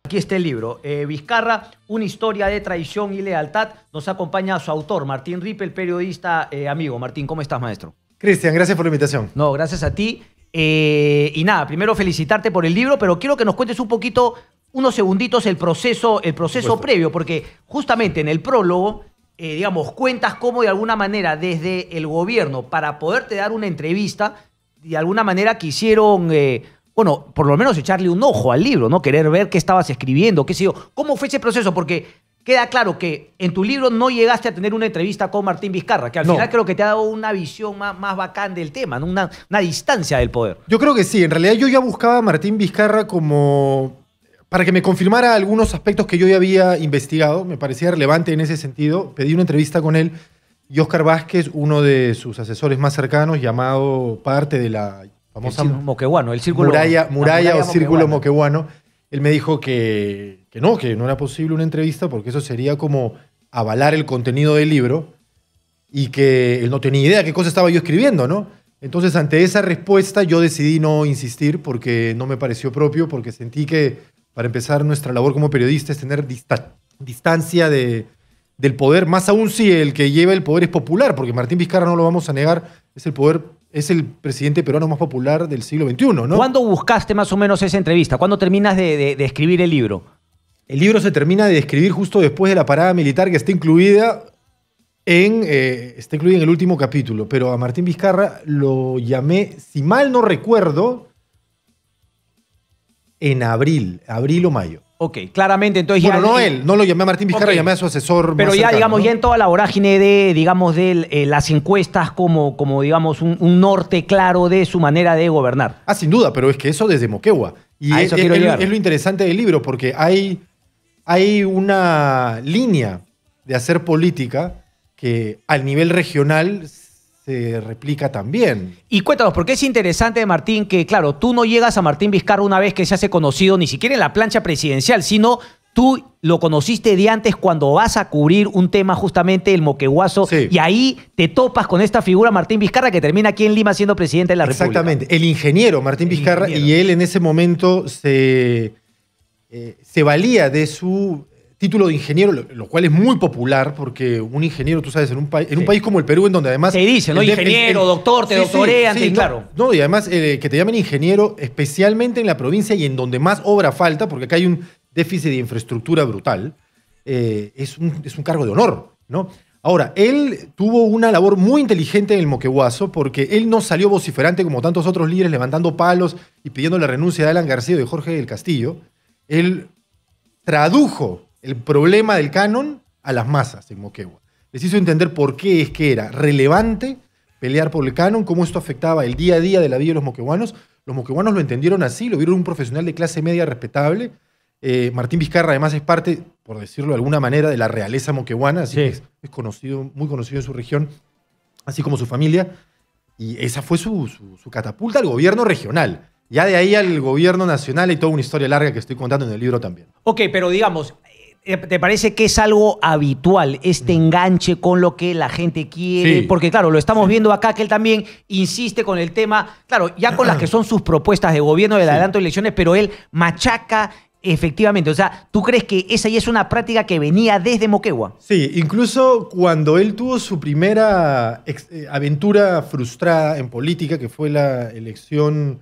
Aquí está el libro, Vizcarra, una historia de traición y lealtad. Nos acompaña su autor, Martín Rippel, periodista amigo. Martín, ¿cómo estás, maestro? Cristian, gracias por la invitación. No, gracias a ti. Y nada, primero felicitarte por el libro, pero quiero que nos cuentes un poquito, unos segunditos, el proceso previo, porque justamente en el prólogo, digamos, cuentas cómo de alguna manera desde el gobierno, para poderte dar una entrevista, de alguna manera quisieron... bueno, por lo menos echarle un ojo al libro, ¿no? Querer ver qué estabas escribiendo, qué sé yo. ¿Cómo fue ese proceso? Porque queda claro que en tu libro no llegaste a tener una entrevista con Martín Vizcarra, que al final creo que te ha dado una visión más bacán del tema, ¿no? Una distancia del poder. Yo creo que sí. En realidad yo ya buscaba a Martín Vizcarra como... para que me confirmara algunos aspectos que yo ya había investigado. Me parecía relevante en ese sentido. Pedí una entrevista con él y Óscar Vázquez, uno de sus asesores más cercanos, llamado parte de la... famosa moqueguano, el círculo muralla o círculo moqueguano. Él me dijo que no era posible una entrevista porque eso sería como avalar el contenido del libro y que él no tenía idea qué cosa estaba yo escribiendo, ¿no? Entonces, ante esa respuesta, yo decidí no insistir porque no me pareció propio, porque sentí que, para empezar, nuestra labor como periodista es tener distancia del poder, más aún si el que lleva el poder es popular, porque Martín Vizcarra, no lo vamos a negar, es el presidente peruano más popular del siglo XXI, ¿no? ¿Cuándo buscaste más o menos esa entrevista? ¿Cuándo terminas de escribir el libro? El libro se termina de escribir justo después de la parada militar, que está incluida en el último capítulo. Pero a Martín Vizcarra lo llamé, si mal no recuerdo, en abril o mayo. Ok, claramente, entonces bueno, no lo llamé a Martín Vizcarra, llamé a su asesor pero más ya, cercano, digamos, ¿no? ya en toda la vorágine de las encuestas como digamos, un norte claro de su manera de gobernar. Sin duda, pero es que eso desde Moquegua. Y a eso quiero llegar. Es lo interesante del libro, porque hay una línea de hacer política que al nivel regional se replica también. Y cuéntanos, porque es interesante, Martín, que claro, tú no llegas a Martín Vizcarra una vez que se hace conocido, ni siquiera en la plancha presidencial, sino tú lo conociste de antes cuando vas a cubrir un tema justamente el moqueguazo, sí. Y ahí te topas con esta figura Martín Vizcarra que termina aquí en Lima siendo presidente de la República. Exactamente, el ingeniero Martín Vizcarra, y él en ese momento se valía de su título de ingeniero, lo cual es muy popular, porque un ingeniero, tú sabes, en un país como el Perú, en donde además... Se dice, ¿no? Ingeniero, doctor, te doctorean, claro. No, y además que te llamen ingeniero, especialmente en la provincia y en donde más obra falta, porque acá hay un déficit de infraestructura brutal, es un cargo de honor, ¿no? Ahora, él tuvo una labor muy inteligente en el Moqueguazo, porque él no salió vociferante como tantos otros líderes, levantando palos y pidiendo la renuncia de Alan García y de Jorge del Castillo. Él tradujo el problema del canon a las masas en Moquegua. Les hizo entender por qué es que era relevante pelear por el canon, cómo esto afectaba el día a día de la vida de los moqueguanos. Los moqueguanos lo entendieron así, lo vieron un profesional de clase media respetable. Martín Vizcarra además es parte, por decirlo de alguna manera, de la realeza moqueguana, así que es conocido, muy conocido en su región, así como su familia. Y esa fue su catapulta al gobierno regional. Ya de ahí al gobierno nacional hay toda una historia larga que estoy contando en el libro también. Ok, pero digamos, ¿te parece que es algo habitual este enganche con lo que la gente quiere? Sí. Porque claro, lo estamos viendo acá, que él también insiste con el tema, claro, ya con las que son sus propuestas de gobierno, del adelanto de elecciones, pero él machaca efectivamente. O sea, ¿tú crees que esa ya es una práctica que venía desde Moquegua? Sí, incluso cuando él tuvo su primera aventura frustrada en política, que fue la elección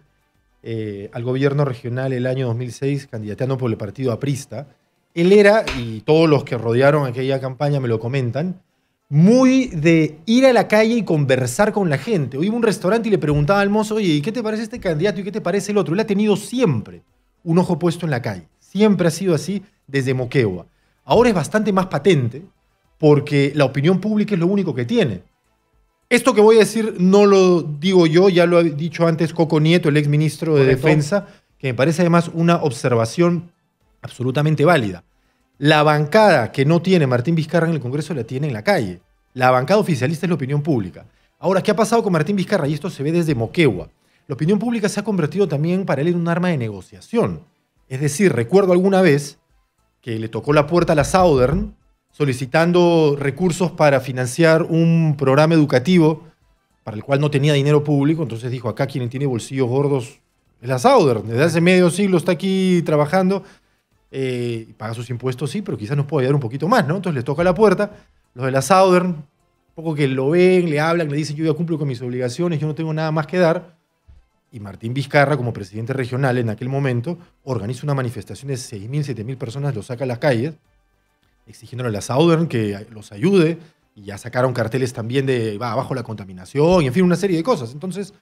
al gobierno regional el año 2006, candidateando por el partido aprista, él era, y todos los que rodearon aquella campaña me lo comentan, muy de ir a la calle y conversar con la gente. O iba a un restaurante y le preguntaba al mozo, oye, ¿y qué te parece este candidato y qué te parece el otro? Él ha tenido siempre un ojo puesto en la calle. Siempre ha sido así desde Moquegua. Ahora es bastante más patente porque la opinión pública es lo único que tiene. Esto que voy a decir no lo digo yo, ya lo ha dicho antes Coco Nieto, el exministro de Defensa, que me parece además una observación absolutamente válida. La bancada que no tiene Martín Vizcarra en el Congreso la tiene en la calle. La bancada oficialista es la opinión pública. Ahora, ¿qué ha pasado con Martín Vizcarra? Y esto se ve desde Moquegua. La opinión pública se ha convertido también para él en un arma de negociación. Es decir, recuerdo alguna vez que le tocó la puerta a la Southern solicitando recursos para financiar un programa educativo para el cual no tenía dinero público, entonces dijo, acá quien tiene bolsillos gordos es la Southern. Desde hace medio siglo está aquí trabajando, paga sus impuestos, sí, pero quizás nos puede ayudar un poquito más, ¿no? Entonces les toca la puerta, los de la Southern, un poco que lo ven, le hablan, le dicen, yo ya cumplo con mis obligaciones, yo no tengo nada más que dar. Y Martín Vizcarra, como presidente regional en aquel momento, organiza una manifestación de 6.000, 7.000 personas, los saca a las calles, exigiéndole a la Southern que los ayude, y ya sacaron carteles también de va abajo la contaminación, y en fin, una serie de cosas. Entonces,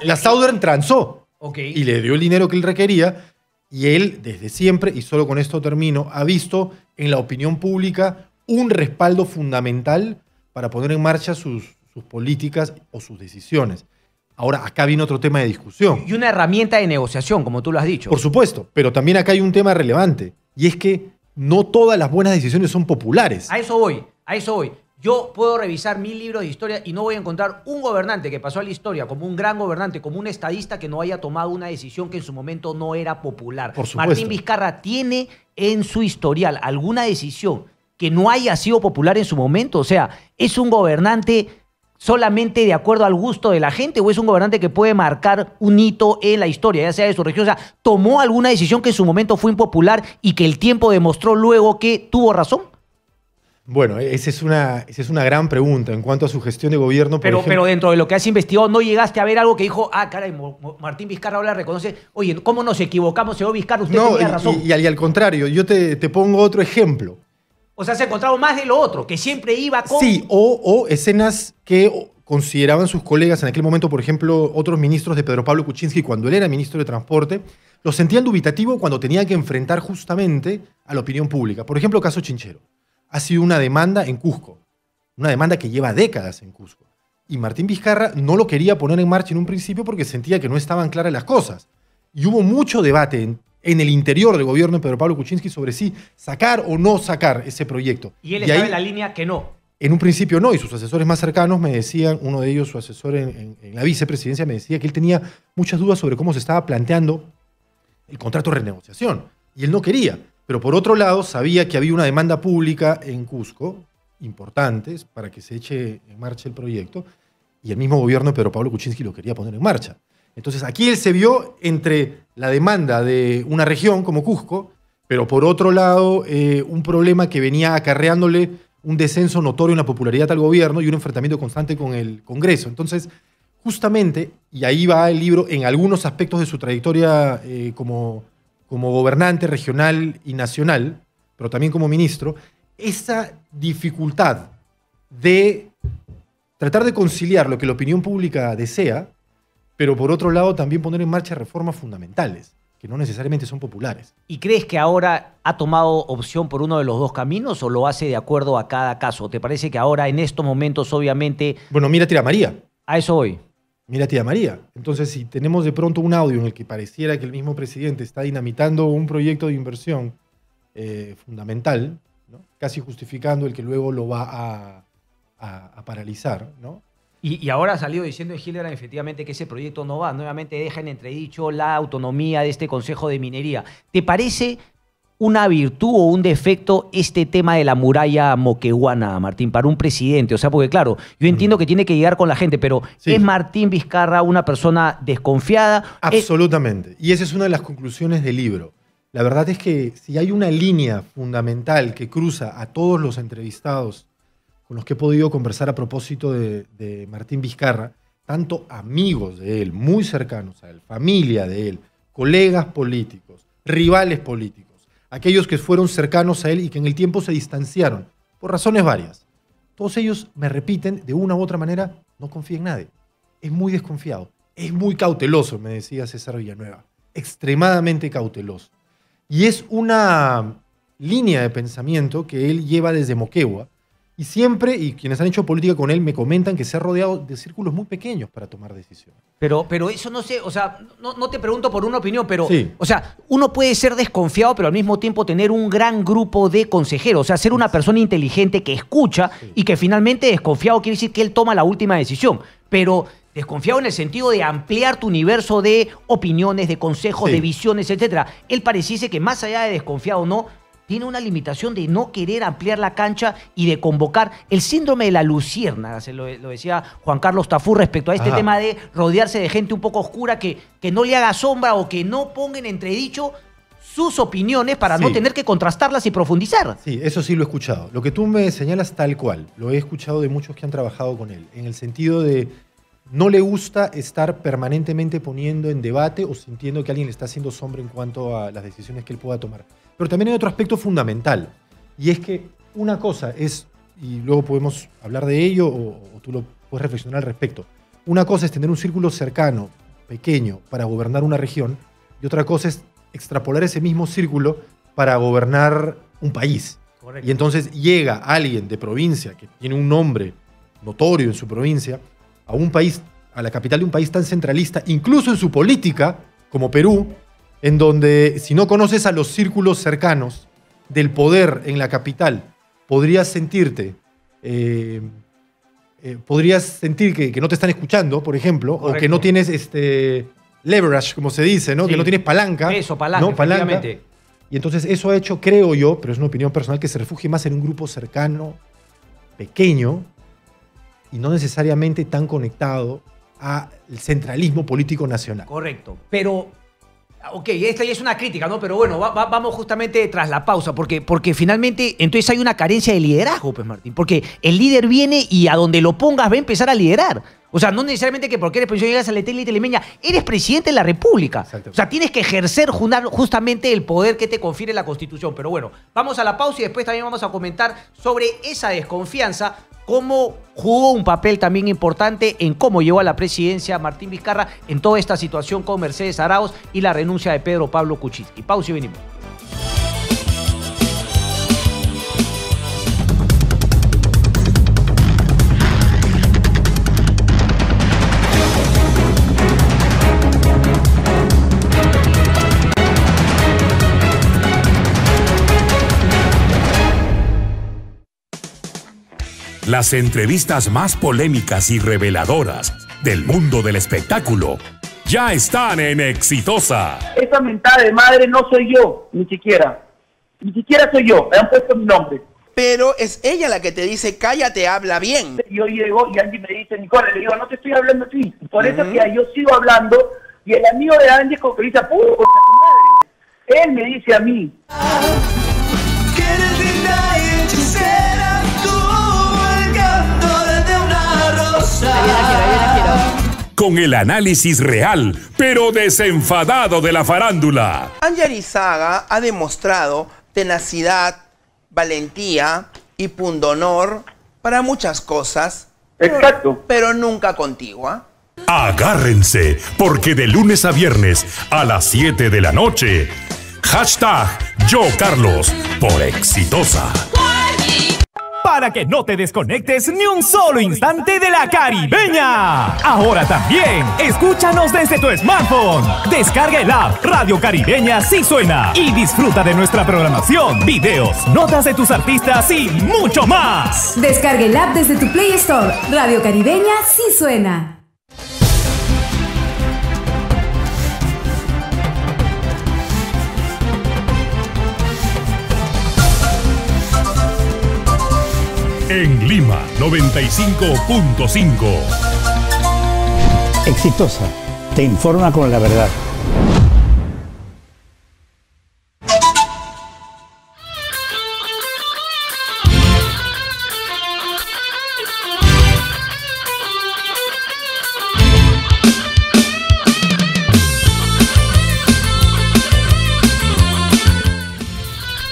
la Southern transó y le dio el dinero que él requería, y él, desde siempre, y solo con esto termino, ha visto en la opinión pública un respaldo fundamental para poner en marcha sus políticas o sus decisiones. Ahora, acá viene otro tema de discusión. Y una herramienta de negociación, como tú lo has dicho. Por supuesto, pero también acá hay un tema relevante, y es que no todas las buenas decisiones son populares. A eso voy. Yo puedo revisar 1000 libros de historia y no voy a encontrar un gobernante que pasó a la historia como un gran gobernante, como un estadista que no haya tomado una decisión que en su momento no era popular. Por supuesto. Martín Vizcarra tiene en su historial alguna decisión que no haya sido popular en su momento. O sea, ¿es un gobernante solamente de acuerdo al gusto de la gente o es un gobernante que puede marcar un hito en la historia, ya sea de su región? O sea, ¿tomó alguna decisión que en su momento fue impopular y que el tiempo demostró luego que tuvo razón? Bueno, esa es una gran pregunta en cuanto a su gestión de gobierno. Pero dentro de lo que has investigado, ¿no llegaste a ver algo que dijo, caray, Martín Vizcarra ahora reconoce, oye, ¿cómo nos equivocamos, señor Vizcarra? Usted tenía razón. Y al contrario, yo te pongo otro ejemplo. O sea, se encontraron más de lo otro, que siempre iba con... Sí, o escenas que consideraban sus colegas en aquel momento, por ejemplo, otros ministros de Pedro Pablo Kuczynski, cuando él era ministro de Transporte, lo sentían dubitativo cuando tenían que enfrentar justamente a la opinión pública. Por ejemplo, caso Chinchero. Ha sido una demanda en Cusco, una demanda que lleva décadas en Cusco. Y Martín Vizcarra no lo quería poner en marcha en un principio porque sentía que no estaban claras las cosas. Y hubo mucho debate en el interior del gobierno de Pedro Pablo Kuczynski sobre si sacar o no sacar ese proyecto. Y él estaba en la línea que no. En un principio no, y sus asesores más cercanos me decían, uno de ellos, su asesor en la vicepresidencia, me decía que él tenía muchas dudas sobre cómo se estaba planteando el contrato de renegociación. Y él no quería. Pero por otro lado, sabía que había una demanda pública en Cusco, importante, para que se eche en marcha el proyecto, y el mismo gobierno de Pedro Pablo Kuczynski lo quería poner en marcha. Entonces aquí él se vio entre la demanda de una región como Cusco, pero por otro lado un problema que venía acarreándole un descenso notorio en la popularidad al gobierno y un enfrentamiento constante con el Congreso. Entonces, justamente, y ahí va el libro, en algunos aspectos de su trayectoria como gobernante regional y nacional, pero también como ministro, esa dificultad de tratar de conciliar lo que la opinión pública desea, pero por otro lado también poner en marcha reformas fundamentales, que no necesariamente son populares. ¿Y crees que ahora ha tomado opción por uno de los dos caminos o lo hace de acuerdo a cada caso? ¿Te parece que ahora en estos momentos obviamente... Bueno, mira Tía María. A eso voy. Mira Tía María. Entonces, si tenemos de pronto un audio en el que pareciera que el mismo presidente está dinamitando un proyecto de inversión fundamental, ¿no? Casi justificando el que luego lo va a paralizar, ¿no? Y ahora ha salido diciendo Hildebrand efectivamente que ese proyecto no va. Nuevamente deja en entredicho la autonomía de este Consejo de Minería. ¿Te parece una virtud o un defecto este tema de la muralla moqueguana, Martín, para un presidente? O sea, porque claro, yo entiendo que tiene que llegar con la gente, pero sí. ¿Es Martín Vizcarra una persona desconfiada? Absolutamente. Y esa es una de las conclusiones del libro. La verdad es que si hay una línea fundamental que cruza a todos los entrevistados con los que he podido conversar a propósito de Martín Vizcarra, tanto amigos de él, muy cercanos a él, familia de él, colegas políticos, rivales políticos, aquellos que fueron cercanos a él y que en el tiempo se distanciaron, por razones varias. Todos ellos me repiten, de una u otra manera, no confía en nadie. Es muy desconfiado, es muy cauteloso, me decía César Villanueva, extremadamente cauteloso. Y es una línea de pensamiento que él lleva desde Moquegua, y siempre, y quienes han hecho política con él me comentan que se ha rodeado de círculos muy pequeños para tomar decisiones. Pero eso no sé, o sea, no te pregunto por una opinión, pero, sí. O sea, uno puede ser desconfiado, pero al mismo tiempo tener un gran grupo de consejeros, o sea, ser una persona inteligente que escucha y que finalmente desconfiado quiere decir que él toma la última decisión, pero desconfiado en el sentido de ampliar tu universo de opiniones, de consejos, de visiones, etc. Él pareciese que más allá de desconfiado, ¿no? tiene una limitación de no querer ampliar la cancha y de convocar el síndrome de la luciérnaga, se lo decía Juan Carlos Tafur respecto a este tema de rodearse de gente un poco oscura que no le haga sombra o que no ponga en entredicho sus opiniones para no tener que contrastarlas y profundizar. Sí, eso sí lo he escuchado. Lo que tú me señalas tal cual, lo he escuchado de muchos que han trabajado con él, en el sentido de no le gusta estar permanentemente poniendo en debate o sintiendo que alguien le está haciendo sombra en cuanto a las decisiones que él pueda tomar. Pero también hay otro aspecto fundamental, y es que una cosa es, y luego podemos hablar de ello o tú lo puedes reflexionar al respecto, una cosa es tener un círculo cercano, pequeño, para gobernar una región, y otra cosa es extrapolar ese mismo círculo para gobernar un país. Correcto. Y entonces llega alguien de provincia que tiene un nombre notorio en su provincia a un país, a la capital de un país tan centralista, incluso en su política, como Perú, en donde si no conoces a los círculos cercanos del poder en la capital, podrías sentir que no te están escuchando, por ejemplo, correcto, o que no tienes leverage, como se dice, ¿no? Sí. Que no tienes palanca. Eso, palanca, ¿no? Palanca. Y entonces eso ha hecho, creo yo, pero es una opinión personal, que se refugie más en un grupo cercano, pequeño, y no necesariamente tan conectado al centralismo político nacional. Correcto. Pero, ok, esta ya es una crítica, ¿no? Pero bueno, vamos justamente tras la pausa, porque finalmente entonces hay una carencia de liderazgo, pues, Martín. Porque el líder viene y a donde lo pongas va a empezar a liderar. O sea, no necesariamente que porque eres presidente llegas a la élite limeña, eres presidente de la República. Exacto. O sea, tienes que ejercer justamente el poder que te confiere la Constitución. Pero bueno, vamos a la pausa y después también vamos a comentar sobre esa desconfianza, cómo jugó un papel también importante en cómo llegó a la presidencia Martín Vizcarra en toda esta situación con Mercedes Arauz y la renuncia de Pedro Pablo Kuczynski. Pausa y venimos. Las entrevistas más polémicas y reveladoras del mundo del espectáculo ya están en Exitosa. Esa mentada de madre no soy yo, ni siquiera. Ni siquiera soy yo, me han puesto mi nombre. Pero es ella la que te dice, cállate, habla bien. Yo llego y Angie me dice, Nicole, le digo, no te estoy hablando a ti. Por eso que yo sigo hablando y el amigo de Angie como que dice, ¡pum! ¡Por tu madre! Él me dice a mí. Con el análisis real, pero desenfadado de la farándula. Angie Arizaga ha demostrado tenacidad, valentía y pundonor para muchas cosas. Exacto. Pero nunca contigo, ¿eh? Agárrense, porque de lunes a viernes a las 7 de la noche, #YoCarlos por Exitosa. Para que no te desconectes ni un solo instante de la Caribeña. Ahora también, escúchanos desde tu smartphone. Descarga el app Radio Caribeña Sí Suena y disfruta de nuestra programación, videos, notas de tus artistas y mucho más. Descarga el app desde tu Play Store. Radio Caribeña Sí Suena. En Lima, 95.5. Exitosa, te informa con la verdad.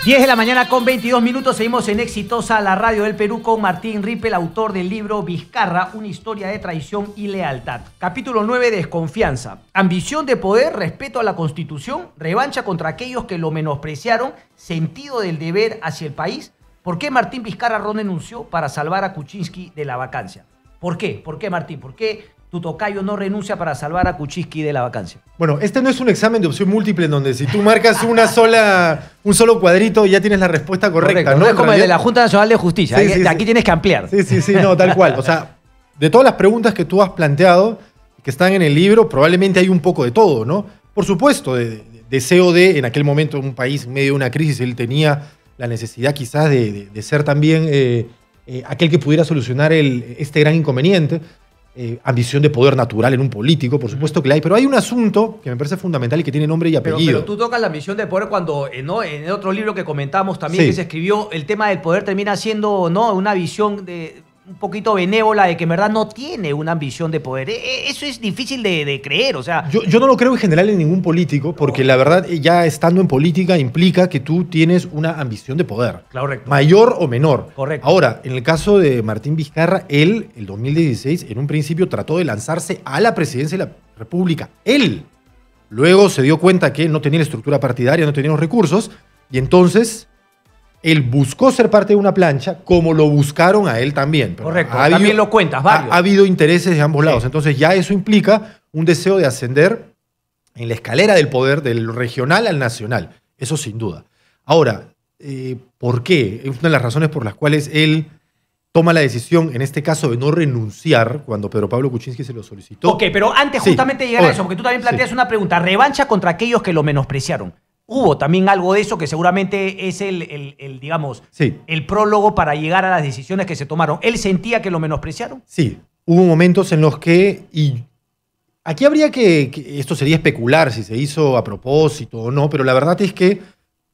Diez de la mañana con 22 minutos, seguimos en Exitosa, la radio del Perú, con Martín Rippel, autor del libro Vizcarra, una historia de traición y lealtad. Capítulo 9, desconfianza. Ambición de poder, respeto a la Constitución, revancha contra aquellos que lo menospreciaron, sentido del deber hacia el país. ¿Por qué Martín Vizcarra renunció para salvar a Kuczynski de la vacancia? ¿Por qué? ¿Por qué, Martín? ¿Por qué tu tocayo no renuncia para salvar a Kuczynski de la vacancia? Bueno, este no es un examen de opción múltiple en donde si tú marcas un solo cuadrito ya tienes la respuesta correcta. Correcto, no es como el de la Junta Nacional de Justicia. Sí, aquí tienes que ampliar. Sí, no, tal cual. O sea, de todas las preguntas que tú has planteado, que están en el libro, probablemente hay un poco de todo, ¿no? Por supuesto, deseo de, en aquel momento, un país en medio de una crisis, él tenía la necesidad quizás de ser también aquel que pudiera solucionar este gran inconveniente. Ambición de poder natural en un político, por supuesto que la hay, pero hay un asunto que me parece fundamental y que tiene nombre y apellido. Pero tú tocas la ambición de poder cuando, ¿no? En el otro libro que comentamos también Sí. que se escribió, el tema del poder termina siendo, ¿no?, una visión un poquito benévola de que en verdad no tiene una ambición de poder. Eso es difícil de creer, o sea... Yo no lo creo en general en ningún político, porque la verdad, ya estando en política implica que tú tienes una ambición de poder. Correcto. Mayor o menor. Correcto. Ahora, en el caso de Martín Vizcarra, él, el 2016, en un principio trató de lanzarse a la presidencia de la República. Él. Luego se dio cuenta que él no tenía la estructura partidaria, no tenía los recursos, y entonces él buscó ser parte de una plancha, como lo buscaron a él también. Pero Correcto, también lo cuentas, varios. Ha habido intereses de ambos Sí. lados. Entonces ya eso implica un deseo de ascender en la escalera del poder del regional al nacional. Eso sin duda. Ahora, ¿por qué? Es una de las razones por las cuales él toma la decisión, en este caso, de no renunciar cuando Pedro Pablo Kuczynski se lo solicitó. Ok, pero antes Sí. justamente de llegar a Ahora, eso, porque tú también planteas sí. una pregunta, revancha contra aquellos que lo menospreciaron. Hubo también algo de eso que seguramente es digamos, Sí. el prólogo para llegar a las decisiones que se tomaron. ¿Él sentía que lo menospreciaron? Sí, hubo momentos en los que, y aquí habría que esto sería especular si se hizo a propósito o no, pero la verdad es que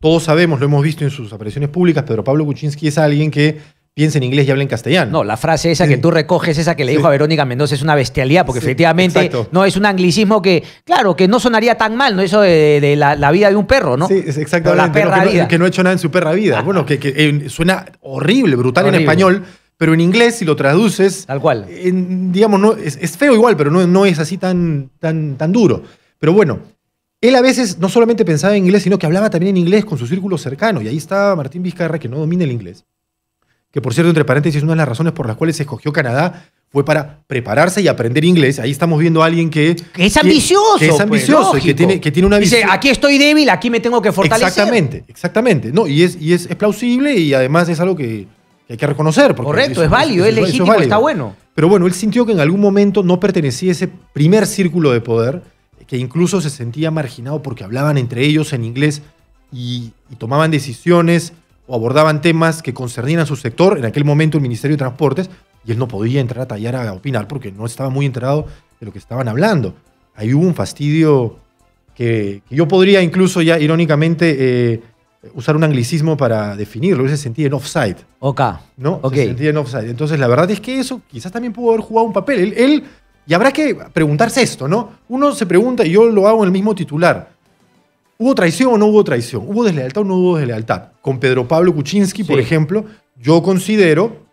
todos sabemos, lo hemos visto en sus apariciones públicas, Pedro Pablo Kuczynski es alguien que piensa en inglés y habla en castellano. No, la frase esa que Sí. tú recoges, esa que le Sí. dijo a Verónica Mendoza, es una bestialidad, porque Sí, efectivamente exacto. no es un anglicismo que, claro, que no sonaría tan mal, ¿no? Eso de la vida de un perro, ¿no? Sí, es O exactamente. la perra vida. Que no ha hecho nada en su perra vida. Bueno, que suena horrible, brutal Horrible. en español, pero en inglés, si lo traduces, Tal cual. digamos, no, es feo igual, pero no es así tan duro. Pero bueno, él a veces no solamente pensaba en inglés, sino que hablaba también en inglés con su círculo cercano. Y ahí está Martín Vizcarra, que no domina el inglés. Que, por cierto, entre paréntesis, una de las razones por las cuales se escogió Canadá fue para prepararse y aprender inglés. Ahí estamos viendo a alguien que es ambicioso. que es ambicioso pues, y que tiene una Dice, visión. aquí estoy débil, aquí me tengo que fortalecer. Exactamente. No, y es plausible y además es algo que hay que reconocer. Porque Correcto, es válido, es legítimo, válido. está bueno. Pero bueno, él sintió que en algún momento no pertenecía a ese primer círculo de poder, que incluso se sentía marginado porque hablaban entre ellos en inglés y tomaban decisiones o abordaban temas que concernían a su sector, en aquel momento el Ministerio de Transportes, y él no podía entrar a tallar a opinar porque no estaba muy enterado de lo que estaban hablando. Ahí hubo un fastidio que yo podría incluso ya irónicamente usar un anglicismo para definirlo, él se sentía en offside. Ok. ¿No? Ok. Se sentía en offside. Entonces, la verdad es que eso quizás también pudo haber jugado un papel. Y habrá que preguntarse esto, ¿no? Uno se pregunta, y yo lo hago en el mismo titular, ¿hubo traición o no hubo traición? ¿Hubo deslealtad o no hubo deslealtad? Con Pedro Pablo Kuczynski, por Sí. ejemplo, yo considero,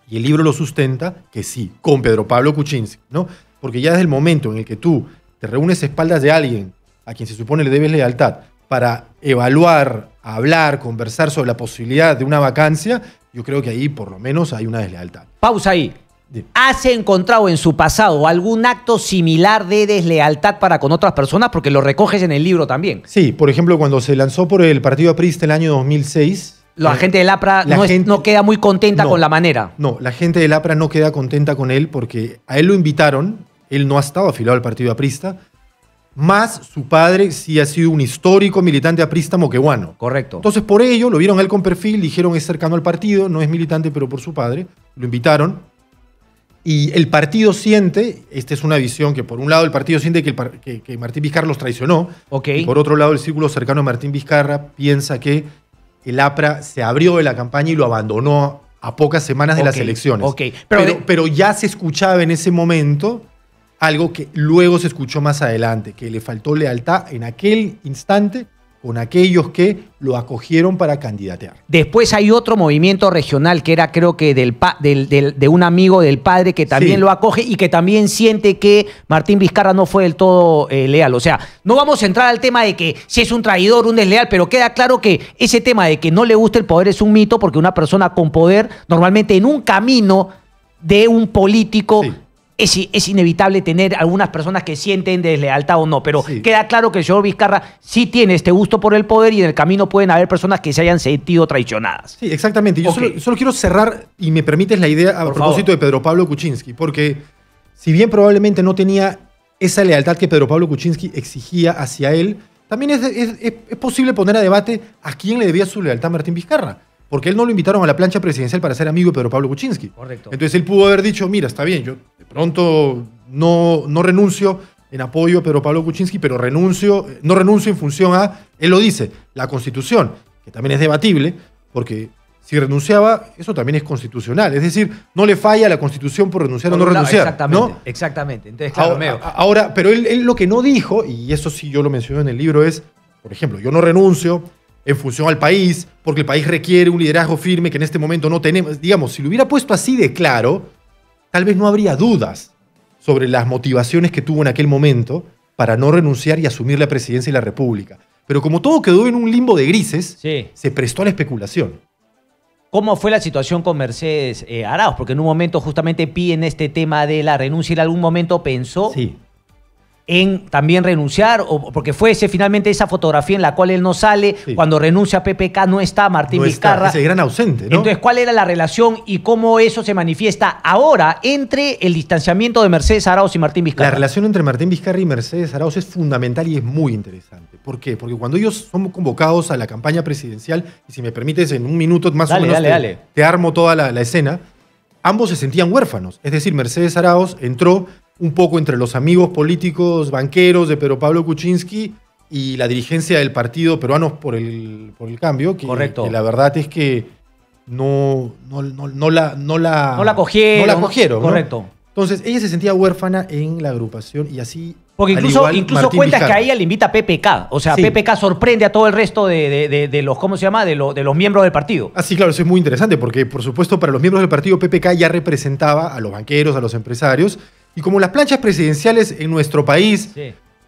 y el libro lo sustenta, que sí, con Pedro Pablo Kuczynski, ¿no? Porque ya desde el momento en el que tú te reúnes a espaldas de alguien a quien se supone le debes lealtad para evaluar, hablar, conversar sobre la posibilidad de una vacancia, yo creo que ahí por lo menos hay una deslealtad. Pausa ahí. Dime. ¿Has encontrado en su pasado algún acto similar de deslealtad para con otras personas? Porque lo recoges en el libro también. Sí, por ejemplo, cuando se lanzó por el partido aprista el año 2006... La gente del APRA la gente- no queda muy contenta No. con la manera. No, la gente del APRA no queda contenta con él porque a él lo invitaron, él no ha estado afiliado al partido aprista, más su padre sí ha sido un histórico militante aprista moqueguano. Correcto. Entonces, por ello, lo vieron a él con perfil, dijeron es cercano al partido, no es militante, pero por su padre, lo invitaron. Y el partido siente, esta es una visión que por un lado el partido siente que Martín Vizcarra los traicionó, Ok. y por otro lado el círculo cercano a Martín Vizcarra piensa que el APRA se abrió de la campaña y lo abandonó a pocas semanas de las Ok, elecciones. ok. Pero Pero ya se escuchaba en ese momento algo que luego se escuchó más adelante, que le faltó lealtad en aquel instante con aquellos que lo acogieron para candidatear. Después hay otro movimiento regional que era, creo que de un amigo del padre que también Sí. lo acoge y que también siente que Martín Vizcarra no fue del todo leal. O sea, no vamos a entrar al tema de que si es un traidor, un desleal, pero queda claro que ese tema de que no le gusta el poder es un mito porque una persona con poder, normalmente en un camino de un político... Sí. Es inevitable tener algunas personas que sienten deslealtad o no, pero Sí. queda claro que el señor Vizcarra sí tiene este gusto por el poder y en el camino pueden haber personas que se hayan sentido traicionadas. Sí, exactamente. Yo Ok. solo quiero cerrar, y me permites la idea a Por propósito favor. de Pedro Pablo Kuczynski, porque si bien probablemente no tenía esa lealtad que Pedro Pablo Kuczynski exigía hacia él, también es posible poner a debate a quién le debía su lealtad a Martín Vizcarra. Porque él no lo invitaron a la plancha presidencial para ser amigo de Pedro Pablo Kuczynski. Correcto. Entonces él pudo haber dicho, mira, está bien, yo de pronto no renuncio en apoyo a Pedro Pablo Kuczynski, pero no renuncio en función a, él lo dice, la Constitución, que también es debatible, porque si renunciaba, eso también es constitucional. Es decir, no le falla a la Constitución por renunciar o no renunciar. Exactamente, ¿no? exactamente. Entonces, claro, ahora, pero él lo que no dijo, y eso sí yo lo menciono en el libro, es, por ejemplo, yo no renuncio en función al país, porque el país requiere un liderazgo firme que en este momento no tenemos. Digamos, si lo hubiera puesto así de claro, tal vez no habría dudas sobre las motivaciones que tuvo en aquel momento para no renunciar y asumir la presidencia de la República. Pero como todo quedó en un limbo de grises, sí, se prestó a la especulación. ¿Cómo fue la situación con Mercedes Arauz? Porque en un momento justamente piden este tema de la renuncia. ¿En algún momento pensó en también renunciar? O porque fuese finalmente esa fotografía en la cual él no sale, cuando renuncia a PPK no está Martín Vizcarra. Es el gran ausente, ¿no? Entonces, ¿cuál era la relación y cómo eso se manifiesta ahora entre el distanciamiento de Mercedes Arauz y Martín Vizcarra? La relación entre Martín Vizcarra y Mercedes Arauz es fundamental y es muy interesante. ¿Por qué? Porque cuando ellos son convocados a la campaña presidencial, y si me permites en un minuto más o menos te armo toda la escena, ambos se sentían huérfanos. Es decir, Mercedes Arauz entró un poco entre los amigos políticos banqueros de Pedro Pablo Kuczynski y la dirigencia del partido Peruanos por el Cambio, que la verdad es que no la cogieron. Correcto. ¿No? Entonces, ella se sentía huérfana en la agrupación y así... Porque incluso cuentas que a ella le invita a PPK. O sea, PPK sorprende a todo el resto de los, ¿cómo se llama? De los miembros del partido. Ah, sí, claro, eso es muy interesante porque, por supuesto, para los miembros del partido, PPK ya representaba a los banqueros, a los empresarios. Y como las planchas presidenciales en nuestro país,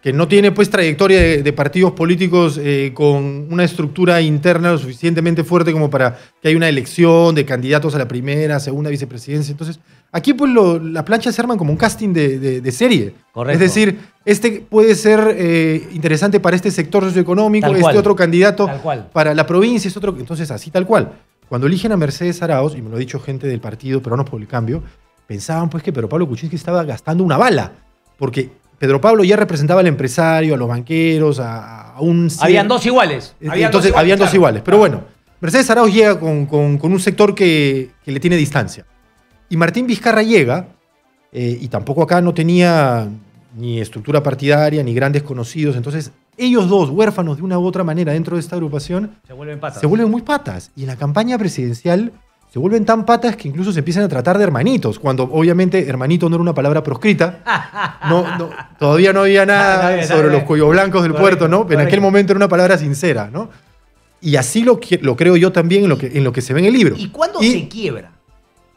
que no tiene pues trayectoria de partidos políticos con una estructura interna lo suficientemente fuerte como para que haya una elección de candidatos a la primera, segunda vicepresidencia. Entonces, aquí pues las planchas se arman como un casting de serie. Correcto. Es decir, este puede ser interesante para este sector socioeconómico, otro candidato para la provincia, es otro. Entonces, así tal cual. Cuando eligen a Mercedes Arauz, y me lo ha dicho gente del partido Peruanos por el Cambio, pensaban pues que Pedro Pablo Kuczynski estaba gastando una bala, porque Pedro Pablo ya representaba al empresario, a los banqueros, a un... Habían dos iguales. Habían dos iguales. Pero bueno, Mercedes Arauz llega con un sector que le tiene distancia. Y Martín Vizcarra llega, y tampoco acá no tenía ni estructura partidaria, ni grandes conocidos. Entonces, ellos dos, huérfanos de una u otra manera dentro de esta agrupación, se vuelven muy patas. Y en la campaña presidencial se vuelven tan patas que incluso se empiezan a tratar de hermanitos, cuando obviamente hermanito no era una palabra proscrita. Todavía no había nada sobre los cuello blancos del puerto, ¿no? En aquel momento era una palabra sincera, ¿no? Y así lo creo yo también en lo que se ve en el libro. ¿Y cuándo se quiebra?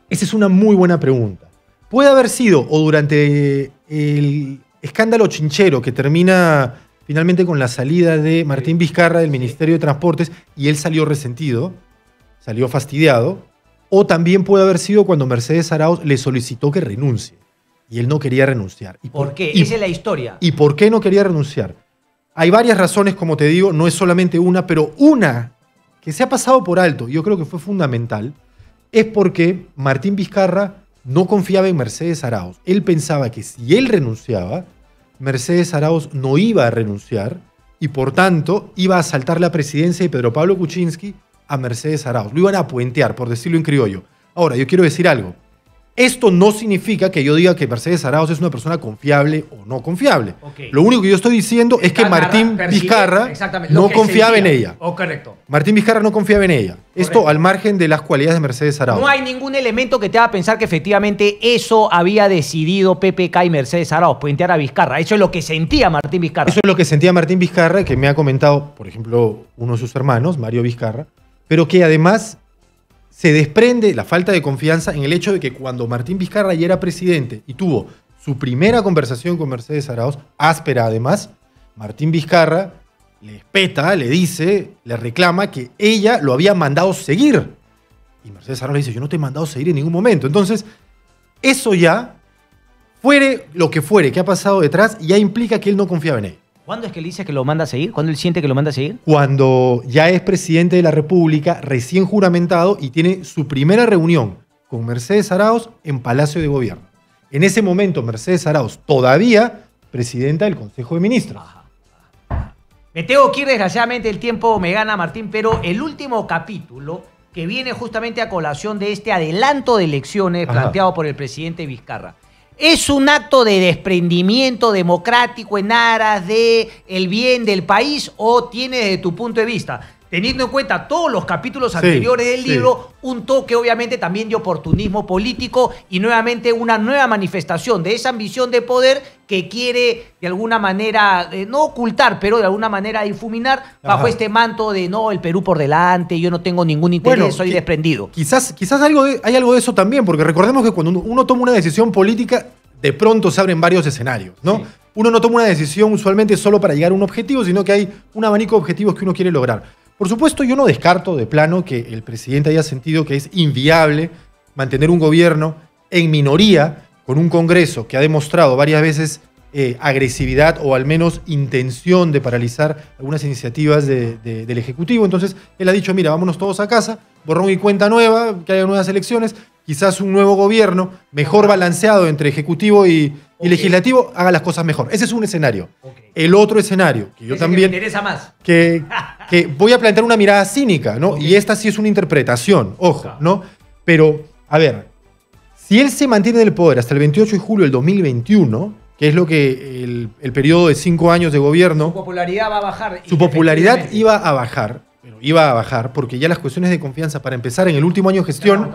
Esa es una muy buena pregunta. Puede haber sido o durante el escándalo chinchero que termina finalmente con la salida de Martín Vizcarra del Ministerio de Transportes y él salió resentido, salió fastidiado. O también puede haber sido cuando Mercedes Arauz le solicitó que renuncie. Y él no quería renunciar. ¿Por qué? Esa es la historia. ¿Y por qué no quería renunciar? Hay varias razones, como te digo, no es solamente una, pero una que se ha pasado por alto, y yo creo que fue fundamental, es porque Martín Vizcarra no confiaba en Mercedes Arauz. Él pensaba que si él renunciaba, Mercedes Arauz no iba a renunciar y por tanto iba a saltar la presidencia de Pedro Pablo Kuczynski a Mercedes Arauz. Lo iban a puentear, por decirlo en criollo. Ahora, yo quiero decir algo. Esto no significa que yo diga que Mercedes Arauz es una persona confiable o no confiable. Lo único que yo estoy diciendo es que Martín Vizcarra no confiaba en ella. Correcto. Martín Vizcarra no confiaba en ella. Esto al margen de las cualidades de Mercedes Arauz. No hay ningún elemento que te haga pensar que efectivamente eso había decidido PPK y Mercedes Arauz, puentear a Vizcarra. Eso es lo que sentía Martín Vizcarra. Eso es lo que sentía Martín Vizcarra, que me ha comentado, por ejemplo, uno de sus hermanos, Mario Vizcarra, pero que además se desprende la falta de confianza en el hecho de que cuando Martín Vizcarra ya era presidente y tuvo su primera conversación con Mercedes Arauz, áspera además, Martín Vizcarra le espeta, le dice, le reclama que ella lo había mandado seguir. Y Mercedes Arauz le dice, yo no te he mandado seguir en ningún momento. Entonces, eso ya, fuere lo que fuere que ha pasado detrás, ya implica que él no confiaba en ella. ¿Cuándo es que él dice que lo manda a seguir? ¿Cuándo él siente que lo manda a seguir? Cuando ya es presidente de la República, recién juramentado, y tiene su primera reunión con Mercedes Arauz en Palacio de Gobierno. En ese momento, Mercedes Arauz, todavía presidenta del Consejo de Ministros. Me tengo que ir, desgraciadamente el tiempo me gana, Martín, pero el último capítulo que viene justamente a colación de este adelanto de elecciones planteado por el presidente Vizcarra. ¿Es un acto de desprendimiento democrático en aras de el bien del país o tiene desde tu punto de vista, teniendo en cuenta todos los capítulos anteriores del libro, un toque obviamente también de oportunismo político y nuevamente una nueva manifestación de esa ambición de poder que quiere de alguna manera, no ocultar, pero de alguna manera difuminar bajo este manto de no, el Perú por delante, yo no tengo ningún interés, soy desprendido? Quizás hay algo de eso también, porque recordemos que cuando uno toma una decisión política, de pronto se abren varios escenarios, ¿no? Sí. Uno no toma una decisión usualmente solo para llegar a un objetivo, sino que hay un abanico de objetivos que uno quiere lograr. Por supuesto, yo no descarto de plano que el presidente haya sentido que es inviable mantener un gobierno en minoría con un Congreso que ha demostrado varias veces agresividad o al menos intención de paralizar algunas iniciativas del Ejecutivo. Entonces, él ha dicho, mira, vámonos todos a casa, borrón y cuenta nueva, que haya nuevas elecciones, quizás un nuevo gobierno mejor balanceado entre Ejecutivo y Legislativo haga las cosas mejor. Ese es un escenario. El otro escenario, que yo también... me interesa más. Que voy a plantear una mirada cínica, ¿no? Y esta sí es una interpretación, ojo, ¿no? Pero, a ver, si él se mantiene en el poder hasta el 28 de julio del 2021, que es lo que el periodo de 5 años de gobierno... Su popularidad va a bajar. Su popularidad iba a bajar, pero iba a bajar porque ya las cuestiones de confianza para empezar en el último año de gestión...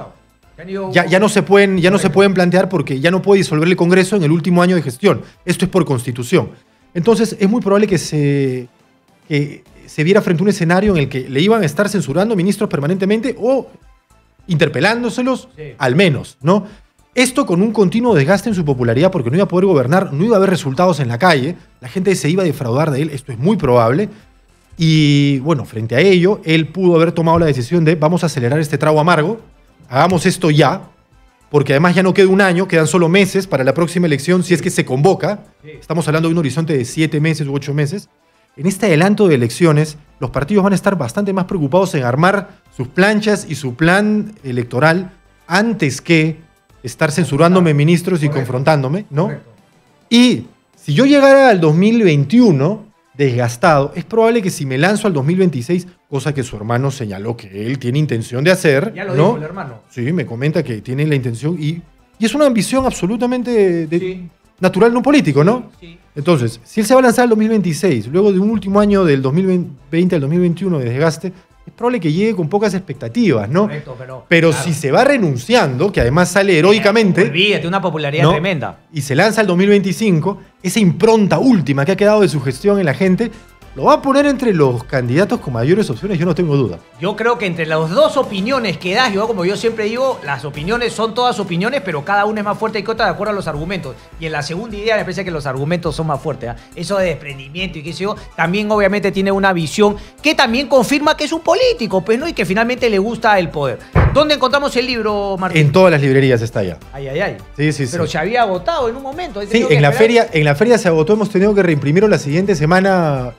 Ya no se pueden plantear porque ya no puede disolver el Congreso en el último año de gestión. Esto es por Constitución. Entonces, es muy probable que se viera frente a un escenario en el que le iban a estar censurando ministros permanentemente o interpelándoselos, al menos, ¿no? Esto con un continuo desgaste en su popularidad porque no iba a poder gobernar, no iba a haber resultados en la calle, la gente se iba a defraudar de él, esto es muy probable. Y, bueno, frente a ello, él pudo haber tomado la decisión de vamos a acelerar este trago amargo, hagamos esto ya, porque además ya no queda un año, quedan solo meses para la próxima elección, si es que se convoca. Estamos hablando de un horizonte de 7 meses u 8 meses. En este adelanto de elecciones, los partidos van a estar bastante más preocupados en armar sus planchas y su plan electoral antes que estar censurándome ministros y confrontándome, ¿no? Y si yo llegara al 2021 desgastado, es probable que si me lanzo al 2026, cosa que su hermano señaló que él tiene intención de hacer. Ya lo dijo el hermano. Sí, me comenta que tiene la intención y es una ambición absolutamente natural, no político, ¿no? Sí. Entonces, si él se va a lanzar al 2026, luego de un último año del 2020 al 2021 de desgaste, es probable que llegue con pocas expectativas, ¿no? Correcto, pero claro, si se va renunciando, que además sale heroicamente... Olvídate, una popularidad tremenda. Y se lanza al 2025, esa impronta última que ha quedado de su gestión en la gente, lo va a poner entre los candidatos con mayores opciones, yo no tengo duda. Yo creo que entre las dos opiniones que das, como yo siempre digo, las opiniones son todas opiniones, pero cada una es más fuerte que otra de acuerdo a los argumentos. Y en la segunda idea me parece que los argumentos son más fuertes. Eso de desprendimiento y qué sé yo, también obviamente tiene una visión que también confirma que es un político, pues, ¿no? Y que finalmente le gusta el poder. ¿Dónde encontramos el libro, Martín? En todas las librerías está ya. Ay. Sí. Pero se había agotado en un momento. Sí, en la feria se agotó, hemos tenido que reimprimirlo la siguiente semana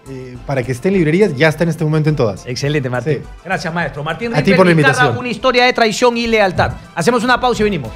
para que esté en librerías, ya está en este momento en todas. Excelente, Martín. Sí. Gracias, maestro. Martín a ti por la invitación. Una historia de traición y lealtad. Hacemos una pausa y venimos.